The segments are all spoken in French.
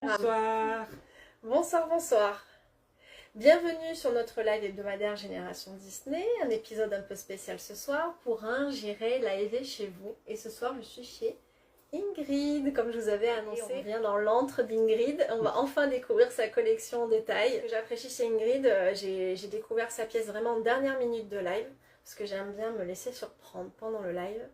Bonsoir. Bonsoir, bonsoir. Bienvenue sur notre live hebdomadaire Génération Disney, un épisode un peu spécial ce soir. Pour un, j'irai live chez vous. Et ce soir, je suis chez Ingrid, comme je vous avais annoncé. On vient dans l'antre d'Ingrid. On va enfin découvrir sa collection en détail. Ce que j'apprécie chez Ingrid, j'ai découvert sa pièce vraiment en dernière minute de live, parce que j'aime bien me laisser surprendre pendant le live.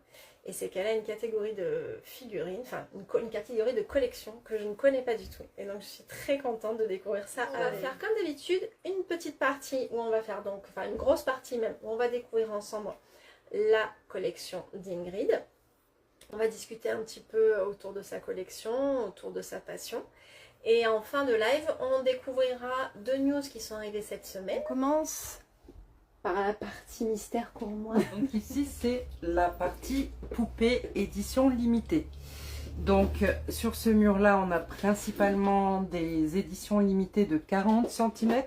Et c'est qu'elle a une catégorie de figurines, enfin une catégorie de collection que je ne connais pas du tout. Et donc je suis très contente de découvrir ça. On va faire comme d'habitude une petite partie où on va faire donc, enfin une grosse partie même, où on va découvrir ensemble la collection d'Ingrid. On va discuter un petit peu autour de sa collection, autour de sa passion. Et en fin de live, on découvrira deux news qui sont arrivées cette semaine. On commence par la partie mystère pour moi. Donc ici c'est la partie poupée édition limitée. Donc sur ce mur là on a principalement des éditions limitées de 40 cm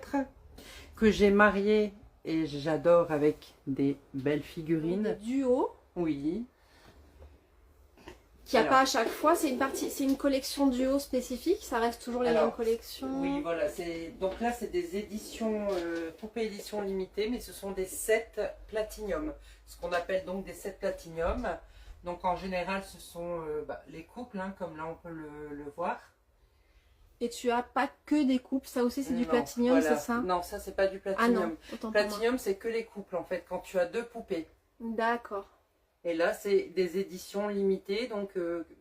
que j'ai mariées et j'adore avec des belles figurines. Des duos. Oui. Qu'il n'y a pas à chaque fois, c'est une collection duo spécifique, ça reste toujours les mêmes collections. Oui, voilà, donc là c'est des éditions, poupées édition limitée, mais ce sont des sets platinium, ce qu'on appelle donc des sets platinium. Donc en général ce sont les couples, hein, comme là on peut le voir. Et tu as pas que des couples, ça aussi c'est du platinium, voilà. c'est ça? Non, ça c'est pas du platinium. Ah non, autant Platinium c'est que les couples en fait, quand tu as deux poupées. D'accord. Et là, c'est des éditions limitées, donc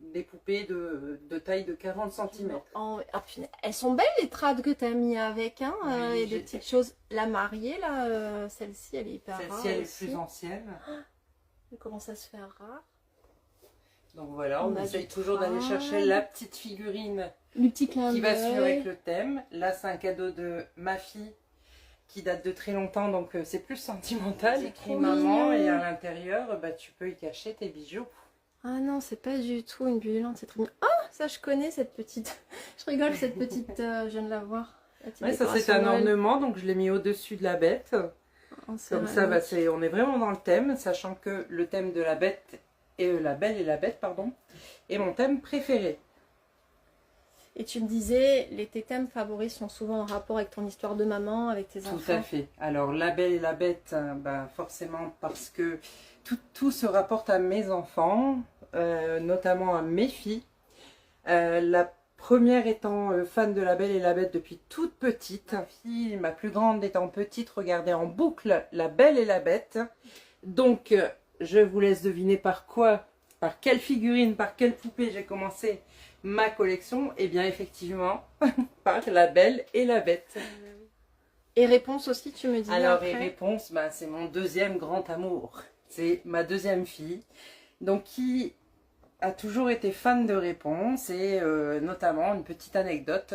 des poupées de taille de 40 cm. Elles sont belles les trades que tu as mis avec, hein. Oui, et des petites choses. La mariée, là, celle-ci, elle est hyper rare. Celle-ci, elle est plus ancienne. Elle commence à se faire rare. Donc voilà, on essaye toujours d'aller chercher la petite figurine qui va suivre avec le thème. Là, c'est un cadeau de ma fille qui date de très longtemps, donc c'est plus sentimental. Écrit maman, et à l'intérieur, tu peux y cacher tes bijoux. Ah non, c'est pas du tout une bullante, c'est trop mignon. Oh, ça je connais cette petite. Je rigole, cette petite, je viens de la voir. Ouais, ça c'est un ornement, donc je l'ai mis au-dessus de la bête. Oh, comme ça, on est vraiment dans le thème, sachant que le thème de la bête, la belle et la bête, pardon, est mon thème préféré. Et tu me disais, tes thèmes favoris sont souvent en rapport avec ton histoire de maman, avec tes enfants. Tout à fait. Alors, la belle et la bête, forcément parce que tout se rapporte à mes enfants, notamment à mes filles. La première étant fan de la belle et la bête depuis toute petite. Ma plus grande étant petite, regardait en boucle la belle et la bête. Donc, je vous laisse deviner par quelle figurine, par quelle poupée j'ai commencé ma collection. Et bien effectivement par la belle et la bête. Et réponse aussi, tu me dis. Alors après. et réponse, c'est mon deuxième grand amour, c'est ma deuxième fille, donc qui a toujours été fan de Réponse. Et notamment une petite anecdote,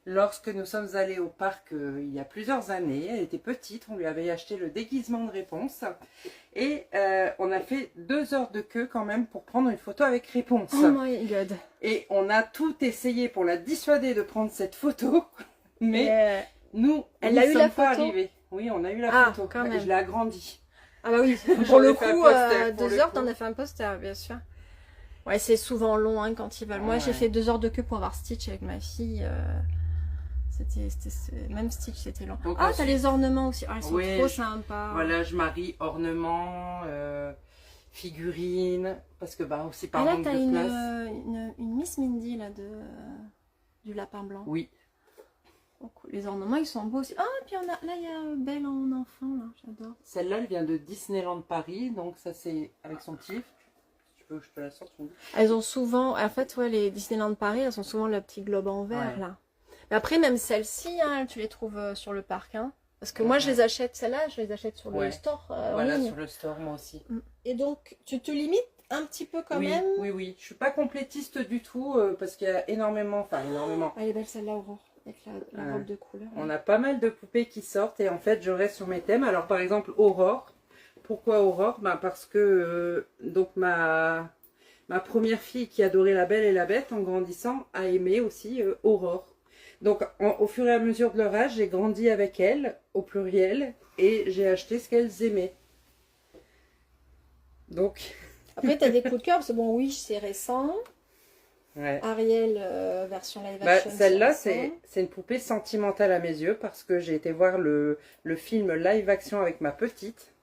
lorsque nous sommes allés au parc il y a plusieurs années, elle était petite, on lui avait acheté le déguisement de Réponse et on a fait 2 heures de queue quand même pour prendre une photo avec Réponse. Oh my god. Et on a tout essayé pour la dissuader de prendre cette photo, mais nous, elle a eu la photo. Arrivés. Oui, on a eu la photo, quand même. Je l'ai agrandie. Ah bah oui, pour le coup, 2 heures, t'en as fait un poster, bien sûr. Ouais, c'est souvent long hein, quand ils veulent. Moi, j'ai fait 2 heures de queue pour avoir Stitch avec ma fille. Même Stitch, c'était long. Donc, t'as les ornements aussi. Ah, ils sont trop sympas. Voilà, je marie ornements, figurines, parce que aussi par manque de place. Là, t'as une Miss Mindy là, du lapin blanc. Oui. Oh, cool. Les ornements, ils sont beaux aussi. Ah, puis là, il y a Belle en enfant, là, j'adore. Celle-là, elle vient de Disneyland Paris, donc ça, c'est avec son petit. Je te la sorte. Elles ont souvent, en fait, les Disneyland Paris, elles ont souvent le petit globe en verre, là. Mais après, même celle-ci, hein, tu les trouves sur le parc, hein. Parce que moi, je les achète, celles-là, je les achète sur le store. Voilà, sur le store, moi aussi. Et donc, tu te limites un petit peu quand même. Oui. Je suis pas complétiste du tout, parce qu'il y a énormément. Ah, elle est belle celle-là, Aurore, avec la robe de couleur. On a pas mal de poupées qui sortent, et en fait, je reste sur mes thèmes. Alors, par exemple, Aurore. Pourquoi Aurore? Parce que donc ma première fille qui adorait la belle et la bête, en grandissant, a aimé aussi Aurore. Donc au fur et à mesure de leur âge, j'ai grandi avec elles, au pluriel, et j'ai acheté ce qu'elles aimaient. Donc... Après, tu as des coups de cœur, parce que bon, oui, c'est récent. Ouais. Ariel version live Bah, action. celle-là, c'est c'est une poupée sentimentale à mes yeux parce que j'ai été voir le film live action avec ma petite.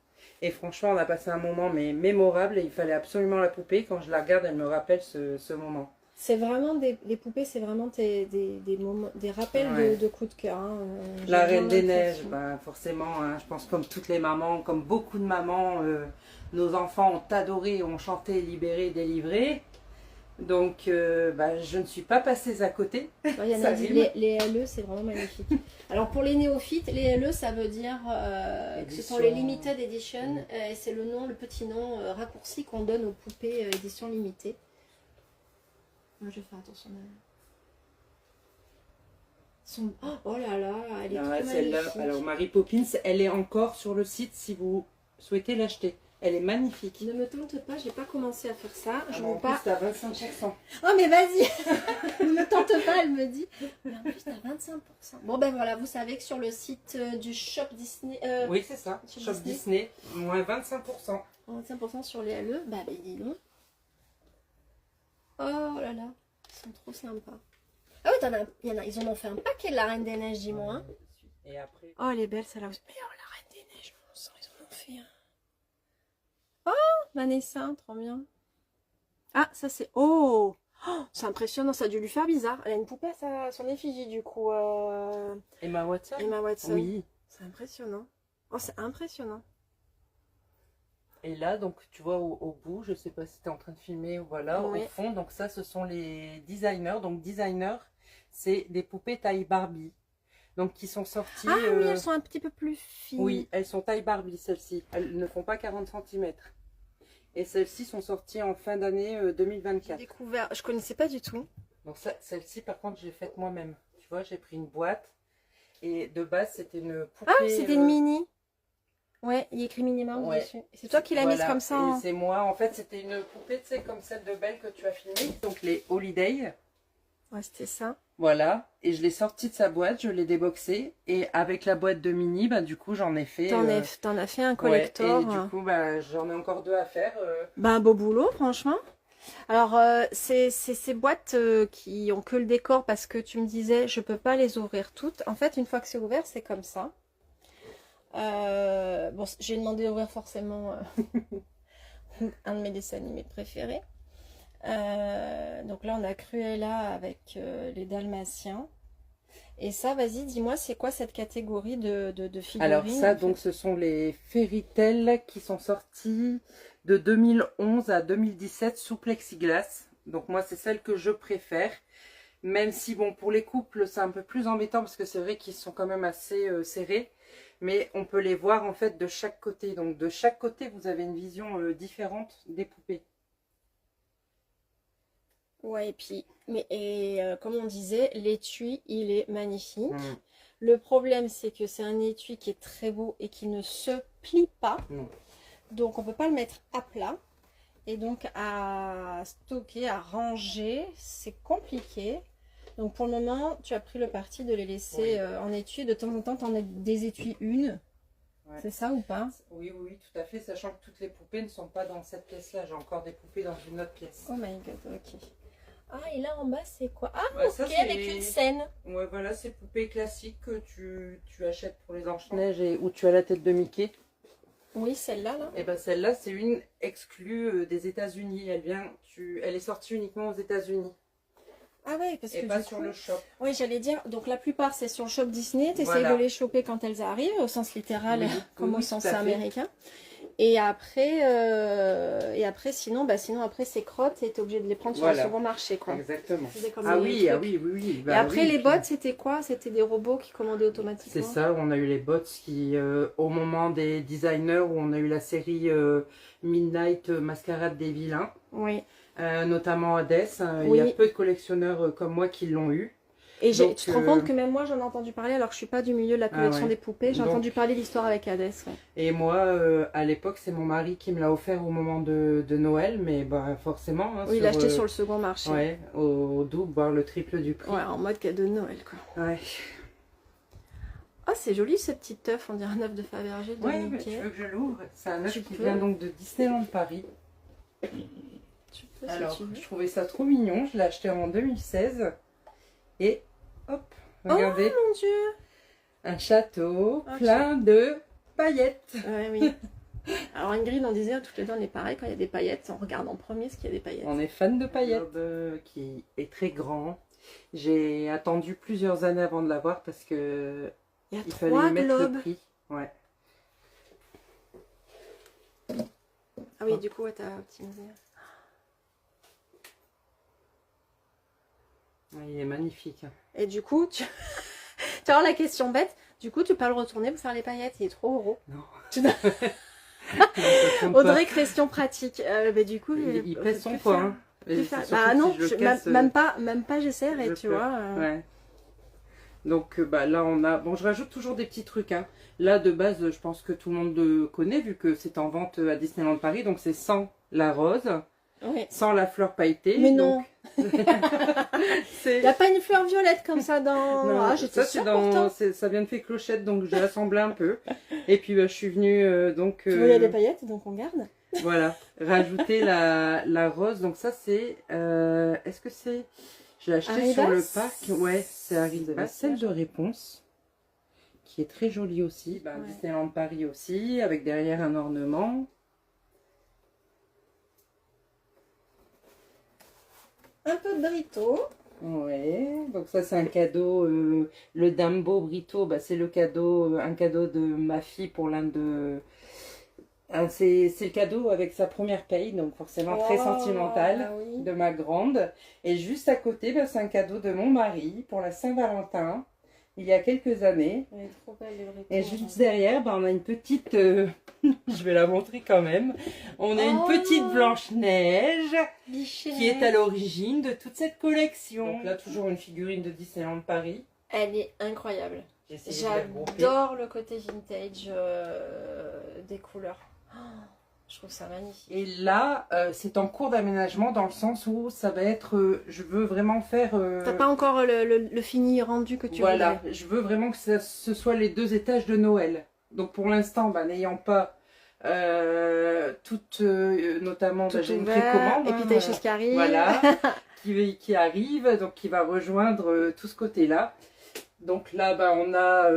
Et franchement, on a passé un moment mais mémorable et il fallait absolument la poupée. Quand je la regarde, elle me rappelle ce moment. C'est vraiment les poupées, c'est vraiment des moments, des rappels Ouais. de coups de cœur. Hein. La J'ai bien Reine des Neiges, l'impression. bah, forcément, hein, je pense comme toutes les mamans, comme beaucoup de mamans, nos enfants ont adoré, ont chanté Libéré, délivré. Donc, bah, je ne suis pas passée à côté. Ouais, il y en Ça a dit, rime. les LE, c'est vraiment magnifique. Alors pour les néophytes, les LE, ça veut dire que ce sont Édition. les Limited Edition. Et c'est le nom, le petit nom raccourci qu'on donne aux poupées édition limitée. Moi, je vais faire attention. Oh là là, elle est Ah, trop celle-là, magnifique. alors Mary Poppins, elle est encore sur le site si vous souhaitez l'acheter. Elle est magnifique. Ne me tente pas, j'ai pas commencé à faire ça. Je En veux plus, pas. t'as 25%. Oh mais vas-y. Ne me tente pas, elle me dit. Mais en plus, t'as 25%. Bon ben voilà, vous savez que sur le site du Shop Disney, Oui, c'est ça. Sur Shop Disney, moins 25%. 25% sur les LE, bah dis donc. Oh là là, ils sont trop sympas. Ah oui, ils en ont fait un paquet de la Reine des Neiges, dis-moi. Hein. Et après, Oh, elle est belle celle-là aussi. Mais oh, la Reine des Neiges, mon sang, ils en ont fait un. Vanessa, trop bien. Ah, ça c'est... Oh, c'est impressionnant, ça a dû lui faire bizarre. Elle a une poupée à son effigie du coup. Emma Watson. Emma Watson. Oui. C'est impressionnant. Oh, c'est impressionnant. Et là, donc, tu vois, au bout, je sais pas si tu es en train de filmer, voilà, Oui. au fond, donc ça, ce sont les designers. Donc, designers, c'est des poupées taille Barbie. Donc, qui sont sorties... Ah oui, elles sont un petit peu plus fines. Oui, elles sont taille Barbie, celles-ci. Elles ne font pas 40 cm. Et celles-ci sont sorties en fin d'année J'ai 2024. découvert, je connaissais pas du tout. Donc, celle-ci, par contre, j'ai faite moi-même. Tu vois, j'ai pris une boîte. Et de base, c'était une poupée... Ah, c'était une mini. Ouais, il y a écrit Minnie Mouse Ouais. dessus. C'est toi qui l'as mise comme ça. Et Hein. c'est moi. En fait, c'était une poupée, tu sais, comme celle de Belle que tu as filmée. Donc, les Holiday. Ouais, c'était ça. Voilà. Et je l'ai sortie de sa boîte, je l'ai déboxée. Et avec la boîte de Minnie, bah, du coup, j'en ai fait... T'en as fait un collector. Ouais, et du coup, bah, j'en ai encore deux à faire. Bah, un beau boulot, franchement. Alors, c'est ces boîtes qui ont que le décor parce que tu me disais, je peux pas les ouvrir toutes. En fait, une fois que c'est ouvert, c'est comme ça. Bon, j'ai demandé d'ouvrir forcément un de mes dessins animés préférés. Donc là, on a Cruella avec les Dalmatiens. Et ça, vas-y, dis-moi, c'est quoi cette catégorie de figurines? Alors ça, en fait donc, ce sont les Fairy Tail qui sont sortis de 2011 à 2017 sous plexiglas. Donc moi, c'est celle que je préfère. Même si, bon, pour les couples, c'est un peu plus embêtant parce que c'est vrai qu'ils sont quand même assez serrés. Mais on peut les voir en fait de chaque côté. Donc de chaque côté, vous avez une vision différente des poupées. Ouais, et puis, comme on disait, l'étui, il est magnifique. Mm. Le problème, c'est que c'est un étui qui est très beau et qui ne se plie pas. Non. Donc, on peut pas le mettre à plat. Et donc, à stocker, à ranger, c'est compliqué. Donc, pour le moment, tu as pris le parti de les laisser Oui. en étui. De temps en temps, tu en as des étuis une. Ouais. C'est ça ou pas? Oui, oui, tout à fait. Sachant que toutes les poupées ne sont pas dans cette pièce-là. J'ai encore des poupées dans une autre pièce. Oh my god, ok. Ah, et là en bas, c'est quoi? Ah, Bah, ok, ça, c'est avec une scène. Ouais, voilà, c'est poupées classiques que tu achètes pour les enfants. Neige et où tu as la tête de Mickey. Oui, celle-là, là. Et ben celle-là, c'est une exclue des États-Unis. Elle est sortie uniquement aux États-Unis Ah ouais, parce et que pas du sur coup... le shop. Oui, j'allais dire, donc la plupart c'est sur le shop Disney, tu essayes Voilà. de les choper quand elles arrivent, au sens littéral Oui, comme oui, au tout sens à fait. américain. Et après sinon après c'est crottes et t'es obligé de les prendre sur Voilà. le second marché, quoi. Exactement. C'est comme Ah les oui, trucs. ah oui, oui, oui. Et Bah après oui, les puis- bots, c'était quoi? C'était des robots qui commandaient automatiquement. C'est ça, on a eu les bots qui, au moment des designers, où on a eu la série Midnight Mascarade des Vilains, Oui. notamment Hades, il Oui. y a peu de collectionneurs comme moi qui l'ont eu. Et Donc, tu te rends compte que même moi j'en ai entendu parler alors que je suis pas du milieu de la collection ouais. des poupées. J'ai Donc- entendu parler de l'histoire avec Hades. Ouais. Et moi, à l'époque, c'est mon mari qui me l'a offert au moment de Noël, mais bah, forcément. Hein, Oui, il l'a acheté sur le second marché. Ouais, au double, voire le triple du prix. Ouais, en mode cadeau de Noël, quoi. Ouais. Oh, c'est joli ce petit œuf, on dirait un œuf de Fabergé de Ouais, mais Mickey. tu veux que je l'ouvre? C'est un œuf Tu qui peux. vient donc de Disneyland Paris. Tu peux Alors, si tu veux. je trouvais ça trop mignon. Je l'ai acheté en 2016. Et hop, regardez, Oh mon Dieu. un château Ok. plein de paillettes. Ouais, oui. Alors Ingrid, on disait toutes les deux, on est pareil, quand il y a des paillettes, on regarde en premier ce qu'il y a des paillettes. On est fan de paillettes. Qui est très grand. J'ai attendu plusieurs années avant de l'avoir parce que Il y a il fallait 3 y mettre le globes. prix. Ouais. Ah oui, du coup, ouais, t'as optimisé. Il est magnifique. Et du coup, tu tu vois la question bête, du coup, tu peux le retourner pour faire les paillettes, il est trop gros. Non. Tu- Non, ça compte pas. Audrey, question pratique. Mais du coup, Il pèse son plus poids. faire- Hein. plus Et faire- c'est surtout Bah que non, si je le même, casse, même pas j'essaierai, je tu peux. vois. Ouais. Donc bah, là on a... Bon, je rajoute toujours des petits trucs. Hein. Là de base je pense que tout le monde le connaît vu que c'est en vente à Disneyland Paris. Donc c'est sans la rose, Oui. sans la fleur pailletée. Mais donc... non, c'est... il n'y a pas une fleur violette comme ça dans... Non, Ah, j'étais ça, sûre c'est dans... pourtant. ça vient de Fée Clochette, donc j'ai assemblé un peu. Et puis bah, je suis venue donc... Tu veux, il y a des paillettes, donc on garde. Voilà, rajouter la rose. Donc ça c'est... Est-ce que c'est... Je l'ai acheté Arrivas. sur le pack. Ouais, c'est Arrivas. C'est Celle de réponse. Qui est très jolie aussi. Bah, Ouais. Disneyland Paris aussi. Avec derrière un ornement. Un peu de brito. Ouais, donc ça c'est un cadeau. Le Dumbo Brito, bah, c'est le cadeau, un cadeau de ma fille pour l'un de... c'est le cadeau avec sa première paye, donc forcément très Oh, sentimental, ah oui. de ma grande. Et juste à côté, bah, c'est un cadeau de mon mari pour la Saint-Valentin, il y a quelques années. Elle est trop belle, les bricots. Et juste derrière, bah, on a une petite... je vais la montrer quand même. On a une Oh. petite Blanche-Neige Bichette. qui est à l'origine de toute cette collection. Donc là, toujours une figurine de Disneyland Paris. Elle est incroyable. J'ai essayé de la regrouper. J'adore le côté vintage des couleurs. Oh, je trouve ça magnifique. Et là, c'est en cours d'aménagement dans le sens où ça va être... je veux vraiment faire... T'as pas encore le fini rendu que tu voilà, voudrais. je veux vraiment que ce soit les 2 étages de Noël. Donc pour l'instant, bah, n'ayant pas toutes... notamment, Tout bah, j'ai une ouvert, précommande. et puis hein, t'as les choses qui arrivent. Voilà, qui arrive, donc qui va rejoindre tout ce côté-là. Donc là, bah, on a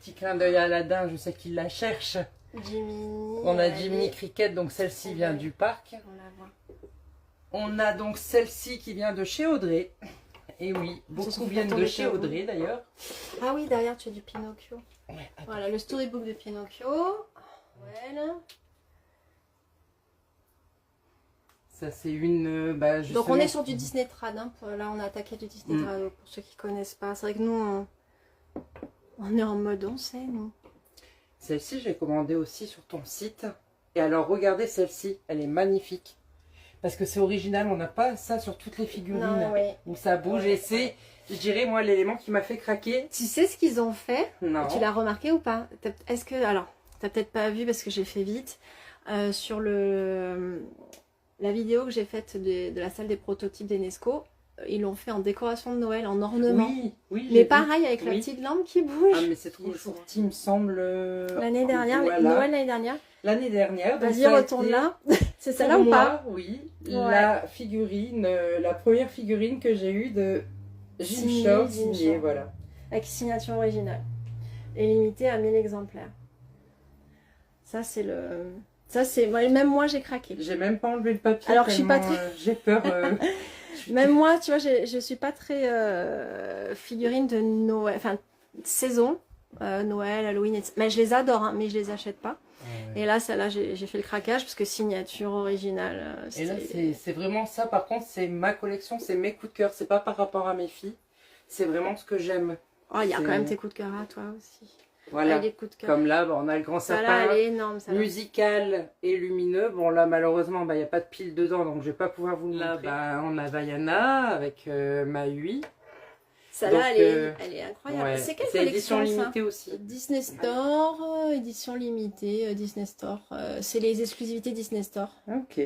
petit clin d'œil à Aladdin, je sais qu'il la cherche. Jiminy. On a elle Jiminy est- Cricket, donc celle-ci vient du parc. On la voit. On a donc celle-ci qui vient de chez Audrey. Et oui, beaucoup sont viennent de tombés chez chez vous. Audrey d'ailleurs. Ah oui, derrière tu as du Pinocchio. Ouais, attends. Voilà, le storybook de Pinocchio. Voilà. Ça c'est une... bah, Donc on est justement- sur du Disney Trad. Hein. Là, on a attaqué du Disney Mm. Trad pour ceux qui connaissent pas. C'est vrai que nous, on est en mode on sait, nous. Celle-ci, j'ai commandé aussi sur ton site. Et alors, regardez celle-ci, elle est magnifique. Parce que c'est original, on n'a pas ça sur toutes les figurines. Non, oui. Donc ça bouge Ouais, et c'est, je dirais, moi, l'élément qui m'a fait craquer. Tu sais ce qu'ils ont fait? Non. Tu l'as remarqué ou pas? Est-ce que, alors, t'as peut-être pas vu parce que j'ai fait vite, sur la vidéo que j'ai faite de la salle des prototypes d'Enesco, ils l'ont fait en décoration de Noël, en ornement. Oui, oui. Mais pareil, avec la Oui. petite lampe qui bouge. Ah, mais c'est trop sorti, il me semble. L'année dernière, Voilà. Noël l'année dernière. L'année dernière. donc Vas-y, ça a retourne été, là. C'est pour celle-là ou pas? moi, oui. Ouais. La figurine, la première figurine que j'ai eue de Jim Signée, Shore, Jim signée, Shore. voilà. Avec signature originale. Et limitée à 1000 exemplaires. Ça, c'est le... Ça, c'est... Même moi, j'ai craqué. J'ai même pas enlevé le papier. Alors que je suis pas tellement, j'ai peur. Même moi, tu vois, je suis pas très figurine de Noël, enfin, saison, Noël, Halloween, etc. Mais je les adore, hein, mais je les achète pas. Ouais. Et là, celle-là, j'ai fait le craquage parce que signature originale. Et là, c'était- c'est vraiment ça. Par contre, c'est ma collection, c'est mes coups de cœur. C'est pas par rapport à mes filles. C'est vraiment ce que j'aime. Oh, il y a c'est- quand même tes coups de cœur à toi aussi. Voilà. Ah, les coups de cœur. Comme là, bah, on a le grand Ça, là, sapin elle est énorme, ça. Là. musical et lumineux. Bon, là, malheureusement, bah, il n'y a pas de pile dedans, donc je vais pas pouvoir vous le montrer. Bah, on a Vaiana avec Maui. Celle-là, Donc, elle est incroyable. Ouais. C'est quelle C'est édition collection, ça? limitée aussi. Disney Store, édition limitée, Disney Store. C'est les exclusivités Disney Store. Ok.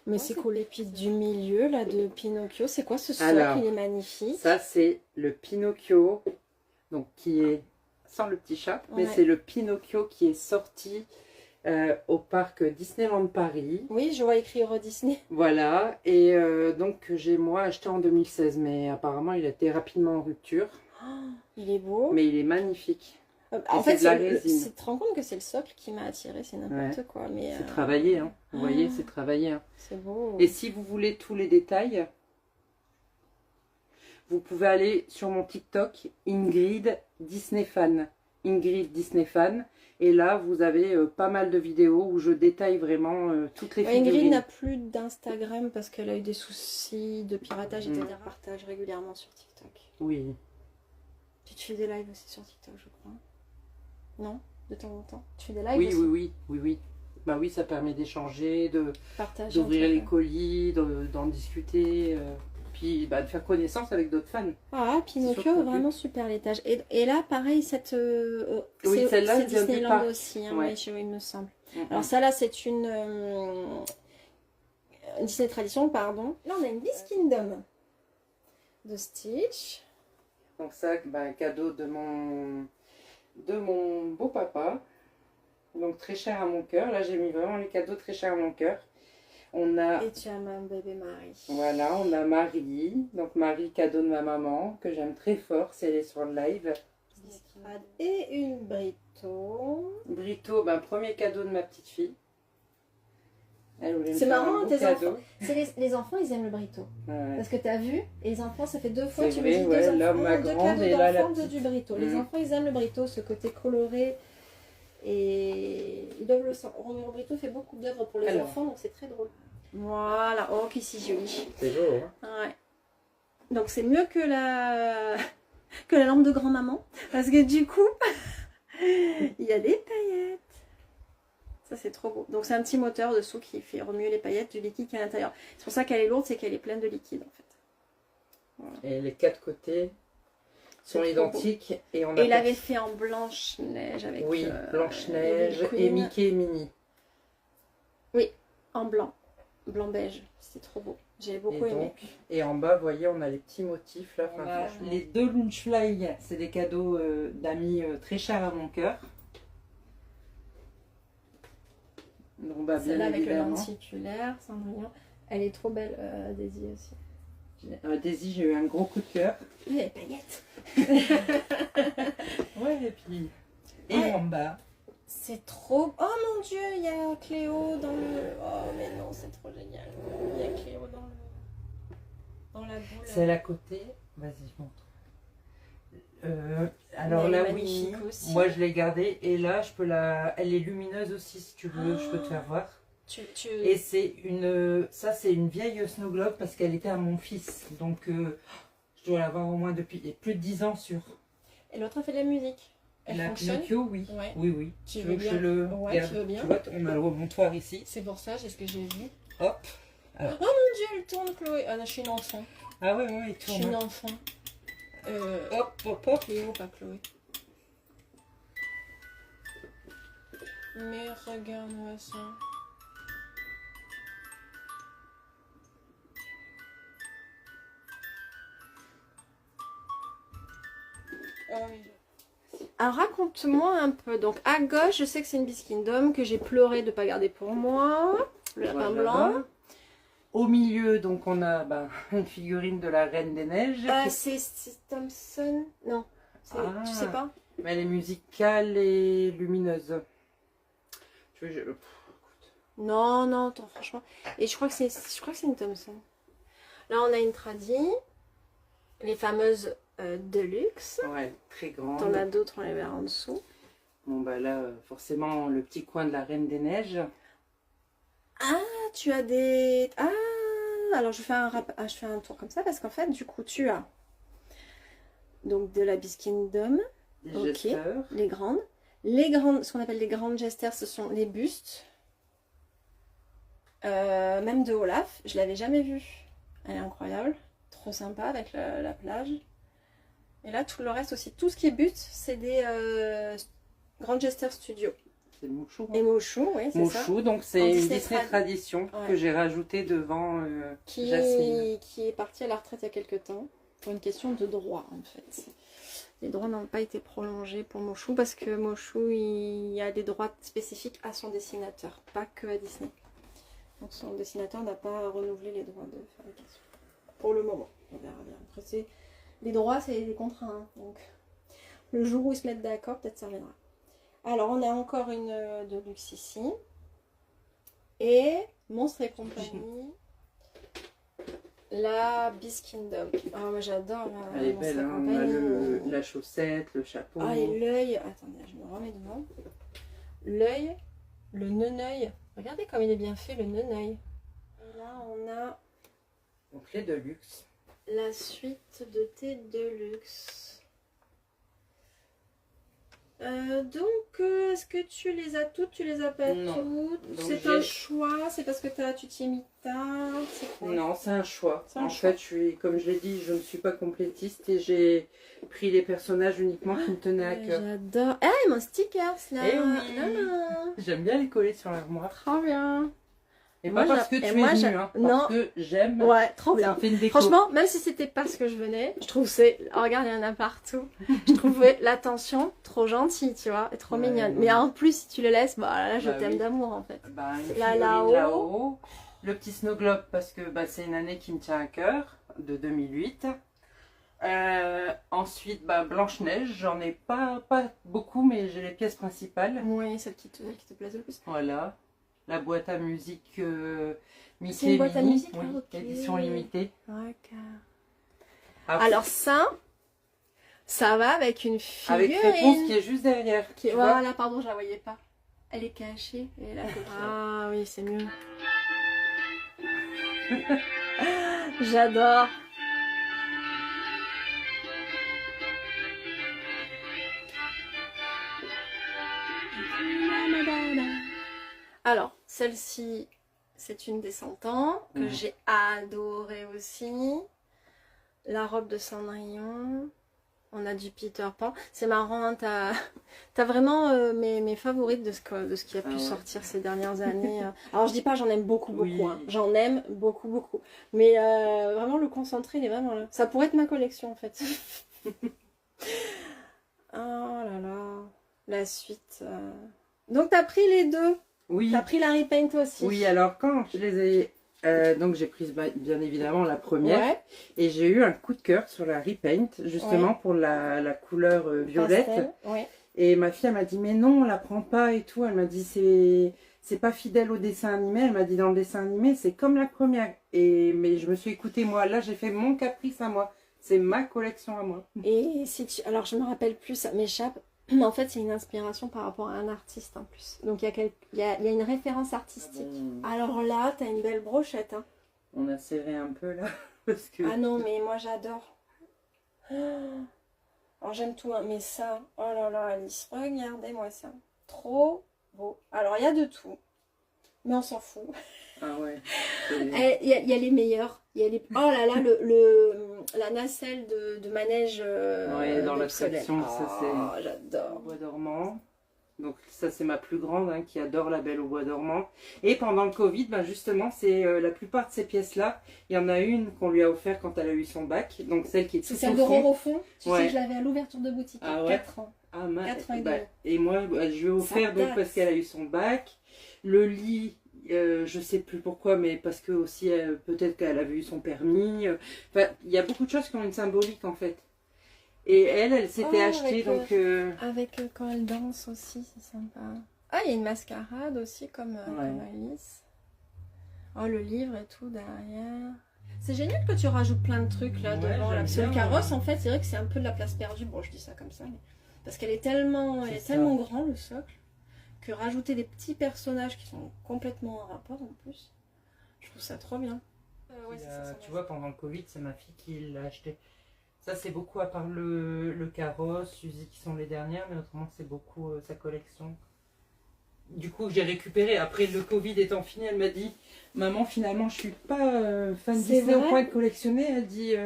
Mais c'est cool. Et puis du milieu, là, de Pinocchio, c'est quoi ce Alors, socle? Il est magnifique. Ça, c'est le Pinocchio, donc qui est sans le petit chat, mais Ouais. c'est le Pinocchio qui est sorti au parc Disneyland Paris. Oui, je vois écrit Euro Disney. Voilà, et donc j'ai moi acheté en 2016, mais apparemment il a été rapidement en rupture. Oh, il est beau. Mais il est magnifique. En c'est fait, de la résine. tu te rends compte que c'est le socle qui m'a attiré, c'est n'importe quoi. Mais c'est travaillé, hein. Vous voyez, c'est travaillé. Hein. C'est beau. Et si vous voulez tous les détails, vous pouvez aller sur mon TikTok, Ingrid Disney Fan. Ingrid Disney Fan. Et là, vous avez pas mal de vidéos où je détaille vraiment toutes les figurines. Ingrid n'a plus d'Instagram parce qu'elle a eu des soucis de piratage, etc. Elle partage régulièrement sur TikTok. Oui. Tu te fais des lives aussi sur TikTok, je crois. Non? De temps en temps? Tu fais des lives Oui, aussi? oui. Bah oui, ça permet d'échanger, Partager d'ouvrir entre les eux. colis, d'en discuter, puis bah, de faire connaissance avec d'autres fans. Ah, Pinocchio, vraiment super l'étage. Et là, pareil, cette. Oui, celle-là, c'est elle vient du Disneyland parc. aussi, hein, Ouais. oui, il me semble. Mhm. Alors, ça là, c'est une. Disney Tradition, pardon. Là, on a une Beast Kingdom de Stitch. Donc ça, bah, cadeau de mon beau papa. Donc très cher à mon cœur. Là, j'ai mis vraiment les cadeaux très chers à mon cœur. On a, Et tu as ma bébé Marie. voilà, on a Marie. Donc Marie, cadeau de ma maman, que j'aime très fort si elle est sur le live. Et une Brito. Brito, bah, premier cadeau de ma petite fille. Elle voulait me C'est faire marrant, un beau tes cadeau. enfants. Les enfants, ils aiment le Brito. Ouais. Parce que tu as vu, et les enfants, ça fait 2 fois, C'est tu vrai, me dis ouais, deux là, enfants, ma 2 grande cadeaux et là, la d'enfants du Brito. Les Mhm. enfants, ils aiment le Brito, ce côté coloré. Et ils doivent le sentir. Roméo Brito fait beaucoup d'œuvres pour les Alors. enfants, donc c'est très drôle. Voilà, oh, qui si joli. C'est beau, hein. Ouais. Donc c'est mieux que que la lampe de grand-maman. Parce que du coup, il y a des paillettes. Ça c'est trop beau. Donc c'est un petit moteur dessous qui fait remuer les paillettes du liquide qui est à l'intérieur. C'est pour ça qu'elle est lourde, c'est qu'elle est pleine de liquide en fait. Voilà. Et les 4 côtés sont C'est trop identiques. Et on Et il a avait fait en Blanche-Neige avec oui, Blanche-Neige les et Queen. Mickey et Minnie. En blanc. Blanc-beige. C'était trop beau. J'ai beaucoup Et aimé. donc, et en bas, vous voyez, on a les petits motifs là. On a franchement. Les 2 Lunchfly, c'est des cadeaux d'amis très chers à mon cœur. Donc, bah, bien Celle-là avec le évidemment. lenticulaire, Cendrillon. Elle est trop belle, Daisy aussi. Daisy, j'ai eu un gros coup de cœur. Les paillettes. Ouais, et puis. Et Ouais. en bas. C'est trop... Oh mon dieu, il y a Cléo dans le... Oh mais non, c'est trop génial. Il y a Cléo dans la boule. Celle à côté. Vas-y, je montre. Alors Elle est là, magnifique oui. aussi. Moi, je l'ai gardée. Et là, je peux la. Elle est lumineuse aussi, si tu veux. Je peux te faire voir. Et c'est une. Ça, c'est une vieille Snow Globe parce qu'elle était à mon fils. Donc, je dois l'avoir au moins depuis plus de 10 ans sur. Et l'autre a fait de la musique. Elle La fonctionne. Pinocchio, oui. Ouais. Oui. Tu veux veux que bien je le Ouais, regarde tu veux bien. Tu vois, on a le remontoir ici. C'est pour ça, c'est ce que j'ai vu. Hop. Oh mon dieu, elle tourne, Chloé. Ah non, je suis une enfant. Ah ouais, il Je suis tourne. une enfant. Hop. Cléo, pas Chloé. Mais regarde-moi ça. Alors raconte-moi un peu. Donc à gauche, je sais que c'est une Beast Kingdom que j'ai pleuré de ne pas garder pour moi. Le lapin blanc. Au milieu, donc on a une figurine de la Reine des Neiges. C'est Thompson. Non, Ah. tu sais pas. Mais elle est musicale et lumineuse. Tu veux, Non, attends, franchement. Et je crois que c'est une Thompson. Là, on a une tradie. Les fameuses Deluxe. ouais, très grande. T'en as d'autres, on les verra en dessous. Bon bah là, forcément, le petit coin de la Reine des Neiges. Ah, tu as des... Ah, alors je fais un tour comme ça parce qu'en fait, du coup, tu as donc de la Beast Kingdom, Des Ok. gesteurs. les grandes. Les grandes, ce qu'on appelle les grandes gestères, ce sont les bustes. Même de Olaf, je l'avais jamais vue. Elle est incroyable, trop sympa avec la plage. Et là, tout le reste aussi, tout ce qui est buste, c'est des grandes gesteurs studio. C'est le Mouchou. hein. Et Mouchou, oui, c'est ça. Mouchou, donc En c'est une Disney Disney Tradition Ouais. que j'ai rajouté devant Qui Jasmine. est partie à la retraite il y a quelques temps. pour une question de droit en fait. Les droits n'ont pas été prolongés pour Mochou parce que Mochou il a des droits spécifiques à son dessinateur, pas que à Disney. Donc son dessinateur n'a pas renouvelé les droits de fabrication. Pour le moment, on verra bien. Après, les droits, c'est des contrats. Hein. Donc le jour où ils se mettent d'accord, peut-être ça reviendra. Alors on a encore une de luxe ici. Et Monstres et compagnie. La Beast Kingdom. Ah, moi j'adore. Elle est belle, hein. On a la chaussette, le chapeau. Ah, et l'œil. Attendez, je me remets devant. L'œil, le neneuil. Regardez comme il est bien fait, le neneuil. Et là, on a. Donc les de luxe. La suite de thé de luxe. Donc, est-ce que tu les as toutes? Tu les as pas toutes? C'est un choix? C'est parce que tu t'y es mis tard? Non, c'est un choix. En fait, comme je l'ai dit, je ne suis pas complétiste et j'ai pris les personnages uniquement qui me tenaient à cœur. J'adore. Eh, mon sticker là. Eh oui. J'aime bien les coller sur l'armoire. Trop bien. Et pas parce que tu es venue, hein, parce que j'aime. Ouais, trop bien. Fait une déco. Franchement, même si c'était pas ce que je venais, je trouve regarde, il y en a partout. Je trouvais l'attention trop gentille, tu vois, et trop mignonne. Mais en plus, si tu le laisses, là, je t'aime d'amour en fait. Là-haut. Le petit Snow Globe, parce que c'est une année qui me tient à cœur, de 2008. Ensuite, Blanche-Neige, j'en ai pas beaucoup, mais j'ai les pièces principales. Oui, celle qui te plaisent le plus. Voilà. La boîte à musique Mickey. C'est une boîte à musique, oui, okay. Édition limitée. Okay. Alors ça va avec une figurine. Avec réponse qui est juste derrière. Voilà, pardon, je la voyais pas. Elle est cachée. Elle est là. Ah oui, c'est mieux. J'adore. Alors, celle-ci, c'est une des 100 ans que j'ai adorée aussi. La robe de Cendrillon. On a du Peter Pan. C'est marrant, hein, t'as vraiment mes favorites de ce qui a pu sortir ces dernières années. Alors, je dis pas j'en aime beaucoup. Hein. J'en aime beaucoup. Mais vraiment, le concentré, il est vraiment là. Ça pourrait être ma collection, en fait. Oh là là. La suite. Donc, t'as pris les deux. Oui. T'as pris la repaint aussi. Oui, alors quand je les ai... donc j'ai pris bien évidemment la première. Et j'ai eu un coup de cœur sur la repaint, justement pour la couleur violette. Et ma fille, elle m'a dit, mais non, on la prend pas et tout. Elle m'a dit, c'est pas fidèle au dessin animé. Elle m'a dit, dans le dessin animé, c'est comme la première. Mais je me suis écoutée, moi. Là, j'ai fait mon caprice à moi. C'est ma collection à moi. Et alors, je me rappelle plus, ça m'échappe. Mais en fait, c'est une inspiration par rapport à un artiste en plus. Donc, il y a une référence artistique. Alors là, tu as une belle brochette. Hein. On a serré un peu là. Parce que... Ah non, mais moi, j'adore. Alors, j'aime tout. Hein, mais ça, oh là là, Alice, regardez-moi ça. Trop beau. Alors, il y a de tout. Mais on s'en fout. Ah ouais. Il y a les meilleurs. Il y a les... Oh là là, la nacelle de manège. Dans la section, ça c'est. J'adore. Bois dormant. Donc ça c'est ma plus grande hein, qui adore la Belle au bois dormant. Et pendant le Covid, justement, c'est la plupart de ces pièces-là. Il y en a une qu'on lui a offert quand elle a eu son bac. Donc celle qui est tout au fond. C'est celle d'Aurore au fond. Tu sais, je l'avais à l'ouverture de boutique. Ah ouais. 4 ans. Ah, 4 ans et demi. Et moi, je lui ai offert donc parce qu'elle a eu son bac. Le lit. Je sais plus pourquoi, mais parce que aussi peut-être qu'elle avait eu son permis. Enfin, il y a beaucoup de choses qui ont une symbolique en fait. Et elle s'était achetée donc. Avec quand elle danse aussi, c'est sympa. Ah, il y a une mascarade aussi comme Alice. Oh, le livre et tout derrière. C'est génial que tu rajoutes plein de trucs là devant. Là, parce que le carrosse, en fait, c'est vrai que c'est un peu de la place perdue. Bon, je dis ça comme ça, mais parce qu'elle est tellement grand le socle. Que rajouter des petits personnages qui sont complètement en rapport en plus. Je trouve ça trop bien. Tu vois, pendant le Covid, c'est ma fille qui l'a acheté. Ça, c'est beaucoup, à part le carrosse, Suzy qui sont les dernières, mais autrement, c'est beaucoup sa collection. Du coup, j'ai récupéré. Après, le Covid étant fini, elle m'a dit, maman, finalement, je suis pas fan Disney au point de collectionner. Elle dit...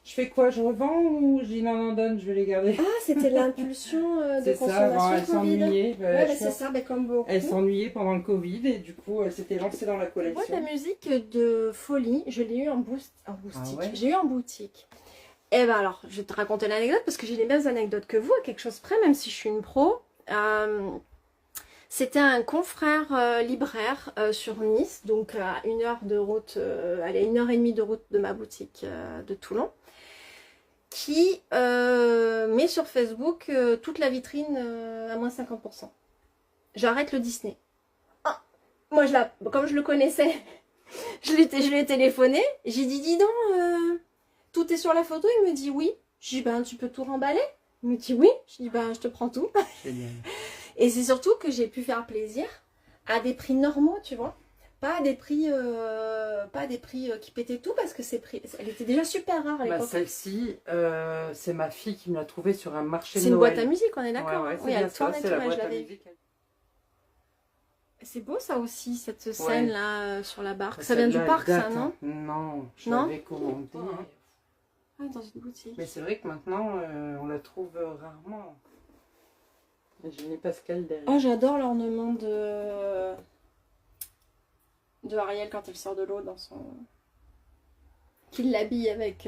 je fais quoi? Je revends ou je dis non, donne, je vais les garder. Ah, c'était l'impulsion de consommation. Elle s'ennuyait. C'est ça, comme beaucoup. Elle s'ennuyait pendant le Covid et du coup, elle s'était lancée dans la collection. Moi, la musique de Folie, je l'ai eu en boutique. Ah ouais. J'ai eu en boutique. Eh ben alors, je vais te raconter l'anecdote parce que j'ai les mêmes anecdotes que vous, à quelque chose près, même si je suis une pro. C'était un confrère libraire sur Nice, donc à 1 heure de route, allez, 1 heure et demie de route de ma boutique de Toulon, qui met sur Facebook toute la vitrine à moins 50%. J'arrête le Disney. Ah, moi, comme je le connaissais, je lui ai téléphoné, j'ai dit, dis donc, tout est sur la photo, il me dit oui. Je dis, ben, tu peux tout remballer? Il me dit oui. Je dis, ben, je te prends tout. Génial. Et c'est surtout que j'ai pu faire plaisir à des prix normaux, tu vois. Pas à des prix, qui pétaient tout, parce que elle était déjà super rare à Bah, l'époque. celle-ci, c'est ma fille qui me l'a trouvée sur un marché de C'est une Noël. boîte à musique, on est d'accord? Ouais, Oui, elle tourne et c'est tout, la ouais, je boîte à l'avais vu. musique. C'est beau ça aussi, cette Ouais. scène là sur la barque. Ça vient du Celle-là, parc, elle ça, date, non? hein. Non, je Non l'avais commandée. Ah, dans une boutique. Mais c'est vrai que maintenant, on la trouve rarement. Et j'ai mis Pascal derrière. Oh, j'adore l'ornement de Ariel quand elle sort de l'eau dans son... Qu'il l'habille avec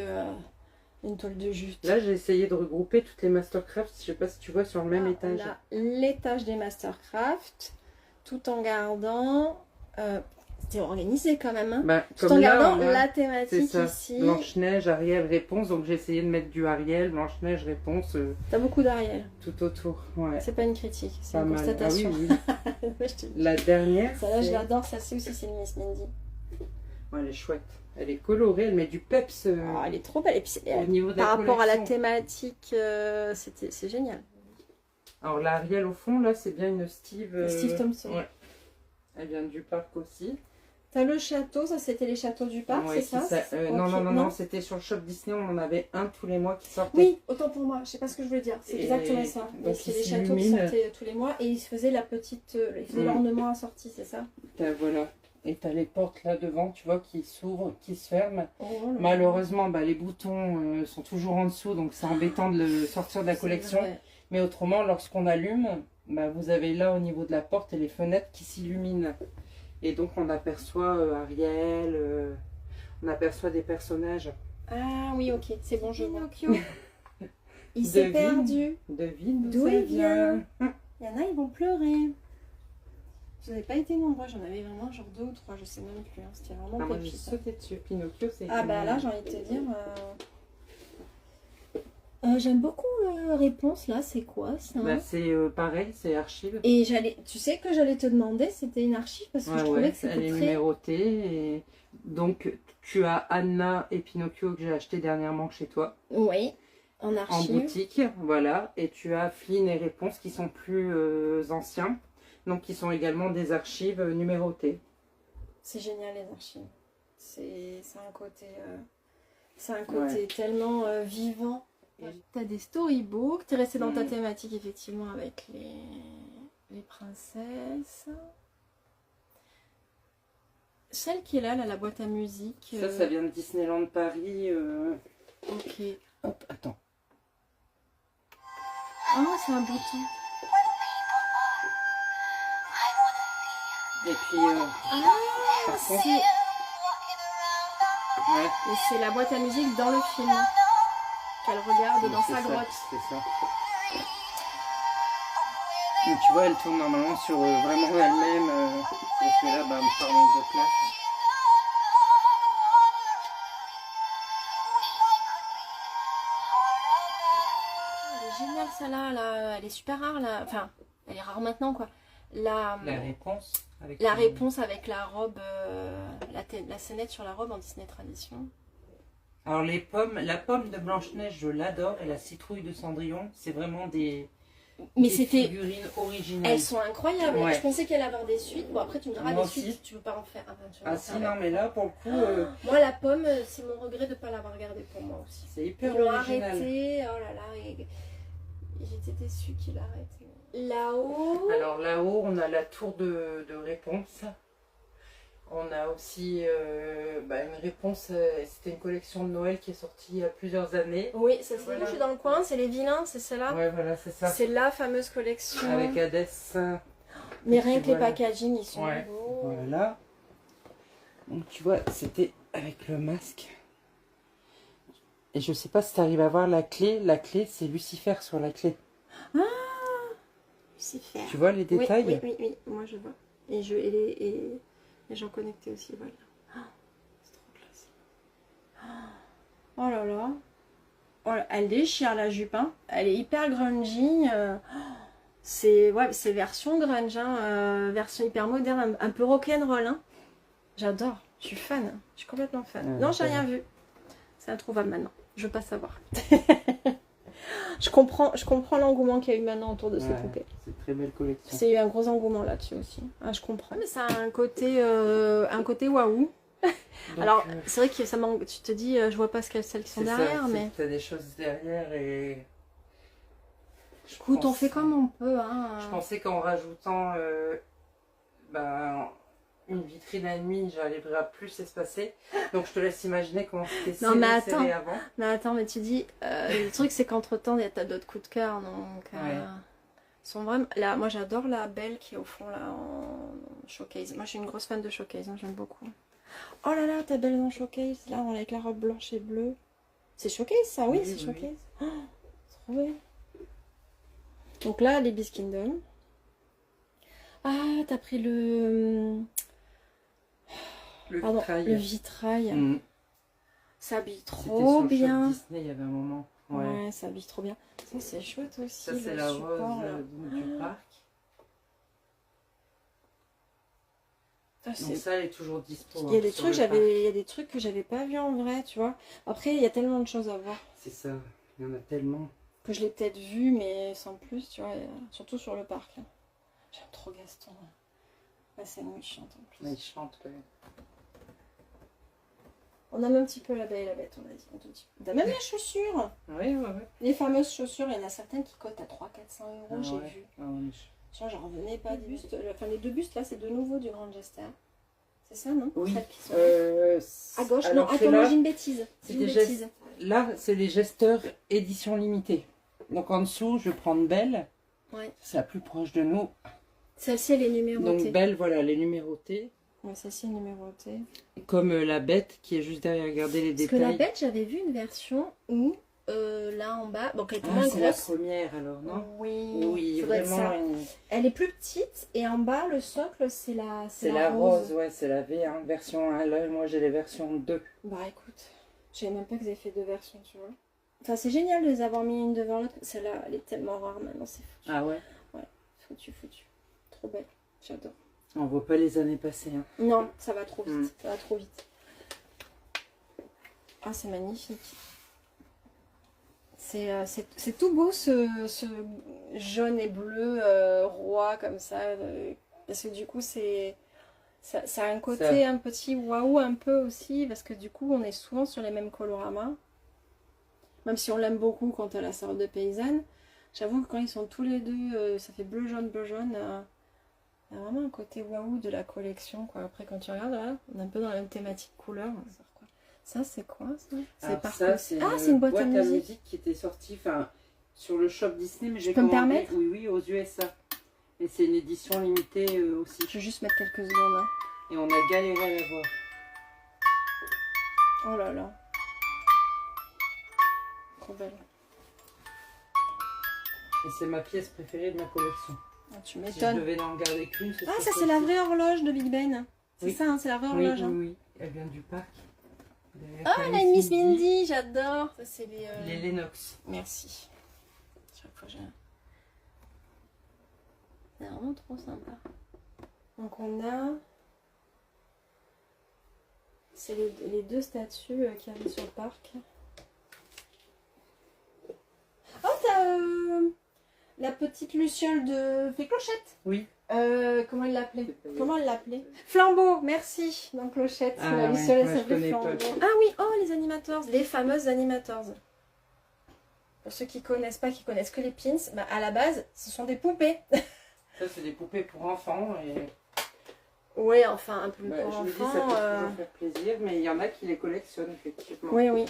une toile de jute. Là, j'ai essayé de regrouper toutes les Mastercraft, je sais pas si tu vois, sur le même étage. On a l'étage des Mastercraft, tout en gardant... c'était organisé quand même, hein. Bah, Tout comme en là, gardant on a- la c'est thématique ça. ici. Blanche-Neige, Ariel, Réponse. Donc j'ai essayé de mettre du Ariel, Blanche-Neige, Réponse T'as beaucoup d'Ariel. tout autour. Ouais. C'est pas une critique, c'est Pas une mal. constatation. Ah oui, oui. Ouais, je te dis. La dernière, Celle-là, je c'est- l'adore, celle-ci aussi, c'est une Miss Mindy. Ouais, elle est chouette. Elle est colorée, elle met du peps Oh, elle est trop belle. Et puis, au niveau de la par rapport à la collection. thématique, c'est génial. Alors la Ariel au fond, là, c'est bien une Steve. Steve Thompson. Ouais. Elle vient du parc aussi. T'as le château, ça c'était les châteaux du parc, Ouais, c'est ça? Non, Ok, non, c'était sur le shop Disney, on en avait un tous les mois qui sortait. Oui, autant pour moi, je sais pas ce que je voulais dire, c'est Et exactement ça. donc, C'est il les châteaux qui s'illumine. sortaient tous les mois et ils se faisaient la petite, ils faisaient l'ornement assorti, c'est ça? Voilà. Et t'as les portes là devant, tu vois, qui s'ouvrent, qui se ferment. Oh là là. Malheureusement, bah, les boutons sont toujours en dessous, donc c'est embêtant de le sortir de la C'est collection. vrai. Mais autrement, lorsqu'on allume, bah, vous avez là au niveau de la porte et les fenêtres qui s'illuminent. Et donc on aperçoit Ariel, on aperçoit des personnages. Ah oui, ok, c'est bon, je vois. Il Devine. s'est perdu. Devine D'où ça il vient. vient. Il y en a, ils vont pleurer. Je n'avais pas été nombreux, j'en avais vraiment genre 2 ou 3, je sais même plus. Hein. C'était Ah, vraiment moi j'ai pépite. sauté dessus. Pinocchio, c'est. Ah bah là, j'ai envie de te dire... j'aime beaucoup réponse là, c'est quoi ça? Bah, c'est pareil, c'est archive. Et tu sais que j'allais te demander, c'était une archive parce que je trouvais que elle c'était est très... numérotée. Et... Donc tu as Anna et Pinocchio que j'ai acheté dernièrement chez toi. Oui, en En archive. boutique, voilà. Et tu as Flynn et Réponse qui sont plus anciens. Donc qui sont également des archives numérotées. C'est génial les archives. C'est un côté tellement vivant. T'as des storybooks, t'es resté dans ta thématique effectivement avec les princesses. Celle qui est là, la boîte à musique. Ça vient de Disneyland Paris. Ok. Hop, attends. Ah, c'est un bouton. Et puis, Ah, par c'est... contre- ouais. Et c'est la boîte à musique dans le film qu'elle regarde dans C'est sa ça, grotte. c'est ça. Mais tu vois, elle tourne normalement sur vraiment elle-même. Parce que là, bah, parlons de place. Elle est géniale celle-là, là. Elle est super rare là. Enfin, elle est rare maintenant quoi. La réponse. Avec La réponse avec la robe, la scénette sur la robe en Disney Tradition. Alors les pommes, la pomme de Blanche-Neige, je l'adore. Et la citrouille de Cendrillon, c'est vraiment des figurines originales. Elles sont incroyables. Ouais. Je pensais qu'elle allait avoir des suites. Bon après tu me diras Moi des aussi. suites, tu veux pas en faire. Ah si, non, mais là, pour le coup, Moi la pomme, c'est mon regret de ne pas l'avoir regardée pour moi aussi. c'est Ils hyper l'ont original. arrêté, oh là là, et j'étais déçue qu'il l'arrête. Là-haut, Alors là-haut, on a la tour de réponse. On a aussi une réponse, c'était une collection de Noël qui est sortie il y a plusieurs années. oui, ça c'est Voilà. je suis dans le coin, c'est les vilains, c'est celle-là. Ouais, voilà, c'est ça. C'est la fameuse collection. Avec Hadès. Mais rien que les Voilà. packaging, ils sont Ouais. beaux. Voilà. Donc tu vois, c'était avec le masque. Et je sais pas si tu arrives à voir la clé. La clé, c'est Lucifer sur la clé. Ah, Lucifer. Tu vois les Oui, détails? oui, oui, oui, moi je vois. Et les gens connectés aussi, voilà. Ah, c'est trop classe. Oh là là. Oh là, elle déchire la jupe, hein. Elle est hyper grungy. C'est ouais, c'est version grunge, hein, version hyper moderne, un peu rock'n'roll. Hein. J'adore, je suis fan, je suis complètement fan. Non, j'ai rien vu. C'est introuvable maintenant, je veux pas savoir. je comprends l'engouement qu'il y a eu maintenant autour de ces poupées. C'est une très belle collection. C'est eu un gros engouement là-dessus aussi. Ah, je comprends. Mais ça a un côté waouh. Alors, c'est vrai que ça manque. Tu te dis, je vois pas celles qui sont derrière, mais. Tu as des choses derrière et. Écoute, on fait comme on peut. Hein. Je pensais qu'en rajoutant une vitrine à demi, j'arriverai à plus espacer. Donc je te laisse imaginer comment c'était serré avant. Mais attends, mais tu dis, le truc c'est qu'entre temps, il y a d'autres coups de cœur. Donc, sont vraiment... Là, moi j'adore la belle qui est au fond là en showcase. Moi je suis une grosse fan de showcase, hein, j'aime beaucoup. Oh là là, ta belle dans showcase, là avec la robe blanche et bleue. C'est showcase ça, oui, c'est showcase. Oh, trop belle. Donc là, les Kingdom. Ah, t'as pris le vitrail. Le vitrail. Ça habille trop sur bien. Le Disney, il y avait un moment. Ouais, ça habille trop bien. Ça, c'est chouette aussi. Ça, c'est la rose du parc. Donc ça, elle est toujours dispo. Il y a des trucs que j'avais pas vu en vrai, tu vois. Après, il y a tellement de choses à voir. C'est ça, il y en a tellement. Que je l'ai peut-être vu, mais sans plus, tu vois. Surtout sur le parc. J'aime trop Gaston. La scène où il chante en plus. Mais il chante, ouais. On aime un petit peu la Belle et la Bête, on a dit. Un tout petit peu. T'as même les chaussures. Oui. Les fameuses chaussures, il y en a certaines qui cotent à 300-400 euros, j'ai vu. Tu vois, j'en revenais pas des bustes. Enfin, les deux bustes, là, c'est de nouveau du Grand Jester. C'est ça, non? Oui. À gauche, non, attends, moi j'ai une bêtise. Là, c'est les gesteurs édition limitée. Donc en dessous, je vais prendre Belle. Ouais. C'est la plus proche de nous. Celle-ci, elle est numérotée. Donc Belle, voilà, elle est numérotée. Ouais, celle-ci est numérotée. Comme la Bête qui est juste derrière, regardez les détails. Parce que la Bête, j'avais vu une version où, là en bas, donc elle était moins grosse. C'est la première alors, non? Oui, vraiment. Elle est plus petite et en bas, le socle, c'est la rose. Ouais, c'est la V1, version 1. Là, moi j'ai les versions 2. Bah écoute, je savais même pas que vous avez fait deux versions, tu vois. Enfin, c'est génial de les avoir mis une devant l'autre. Celle-là, elle est tellement rare maintenant, c'est foutu. Ah ouais? Ouais, foutu. Trop belle, j'adore. On voit pas les années passées. Hein. Non, ça va trop vite. Ça va trop vite. Ah, c'est magnifique. C'est tout beau ce jaune et bleu roi comme ça. Parce que du coup, ça a un côté un petit waouh un peu aussi. Parce que du coup, on est souvent sur les mêmes coloramas. Même si on l'aime beaucoup quand elle a sa robe de paysanne. J'avoue que quand ils sont tous les deux, ça fait bleu-jaune. Il y a vraiment un côté waouh de la collection, quoi. Après, quand tu regardes, là, on est un peu dans la même thématique couleur. Ça, c'est quoi, ça? C'est une boîte à musique qui était sortie sur le shop Disney. Mais je peux me permettre? Oui, aux USA. Et c'est une édition limitée aussi. Je vais juste mettre quelques secondes. Hein. Et on a galéré à la voir. Oh là là. Trop belle. Et c'est ma pièce préférée de ma collection. Ah, tu m'étonnes. Si je devais n'en garder qu'une, ce ça c'est la vraie horloge de Big Ben. C'est ça, hein, c'est la vraie horloge. Oui. Elle vient du parc. Ah, elle a une Miss Mindy, j'adore. Ça, c'est les Lennox. Merci. Chaque fois, c'est vraiment trop sympa. Donc, on a... C'est les deux statues qui arrivent sur le parc. Oh, t'as la petite luciole de Clochette. Oui. Comment elle l'appelait? Flambeau, merci. Donc Clochette, la luciole, elle s'appelait Flambeau. Ah oui, les animators, les fameuses animators. Pour ceux qui connaissent pas, qui connaissent que les pins, à la base, ce sont des poupées. Ça, c'est des poupées pour enfants. Oui, enfin, un peu pour enfants. Je me dis, ça peut toujours faire plaisir, mais il y en a qui les collectionnent, effectivement. Oui.